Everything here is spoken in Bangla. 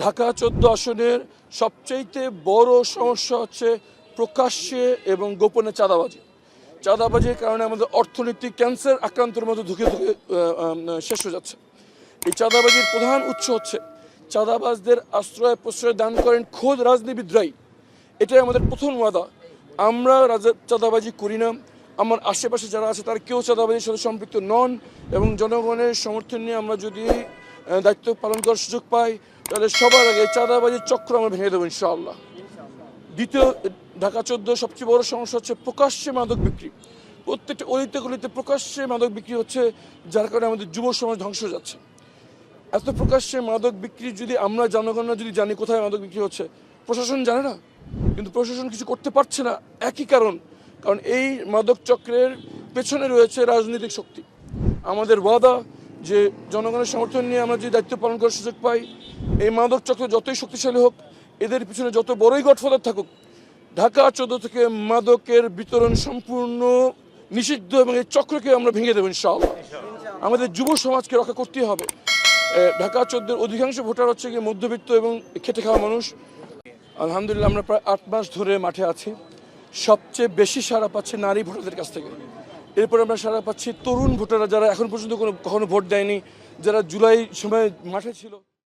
ঢাকা 14 আসনের সবচাইতে বড় সমস্যা হচ্ছে প্রকাশ্যে এবং গোপনে চাঁদাবাজি। চাঁদাবাজির কারণে আমাদের অর্থনৈতিক ক্যান্সার আক্রান্তের মতো ধুকে ধুকে শেষ হয়ে যাচ্ছে। এই চাঁদাবাজির প্রধান উৎস হচ্ছে চাঁদাবাজদের আশ্রয় প্রশ্রয় দান করেন খোদ রাজনীতিবিদরাই। এটাই আমাদের প্রথম ওয়াদা। আমরা চাঁদাবাজি করি না, আমার আশেপাশে যারা আছে তারা কেউ চাঁদাবাজির সাথে সম্পৃক্ত নন, এবং জনগণের সমর্থন নিয়ে আমরা যদি দায়িত্ব পালন করার সুযোগ পাই তাহলে সবার আগে চাঁদাবাজির চক্র আমরা ভেঙে দেবো ইনশাআল্লাহ। দ্বিতীয়, ঢাকা 14 সবচেয়ে বড় সমস্যা হচ্ছে প্রকাশ্যে মাদক বিক্রি। প্রত্যেকটা অলিতে গলিতে প্রকাশ্যে মাদক বিক্রি হচ্ছে, যার কারণে আমাদের যুব সমাজ ধ্বংস হয়ে যাচ্ছে। এত প্রকাশ্যে মাদক বিক্রি যদি আমরা জনগণরা যদি জানি কোথায় মাদক বিক্রি হচ্ছে, প্রশাসন জানে না, কিন্তু প্রশাসন কিছু করতে পারছে না। একই কারণ এই মাদক চক্রের পেছনে রয়েছে রাজনৈতিক শক্তি। আমাদের ওয়াদা যে জনগণের সমর্থন নিয়ে আমরা যদি দায়িত্ব পালন করার সুযোগ পাই, এই মাদক চক্র যতই শক্তিশালী হোক, এদের পিছনে যত বড়ই গডফাদার থাকুক, ঢাকা 14 থেকে মাদকের বিতরণ সম্পূর্ণ নিষিদ্ধ, এবং এই চক্রকে আমরা ভেঙে দেবো ইনশাআল্লাহ। আমাদের যুব সমাজকে রক্ষা করতেই হবে। ঢাকা 14 অধিকাংশ ভোটার হচ্ছে গিয়ে মধ্যবিত্ত এবং খেটে খাওয়া মানুষ। আলহামদুলিল্লাহ আমরা প্রায় 8 মাস ধরে মাঠে আছি। সবচেয়ে বেশি সাড়া পাচ্ছে নারী ভোটারদের কাছ থেকে। এরপর আমরা সাড়া পাচ্ছি তরুণ ভোটাররা, যারা এখন পর্যন্ত কখনো ভোট দেয়নি, যারা জুলাই সময় মাঠে ছিল।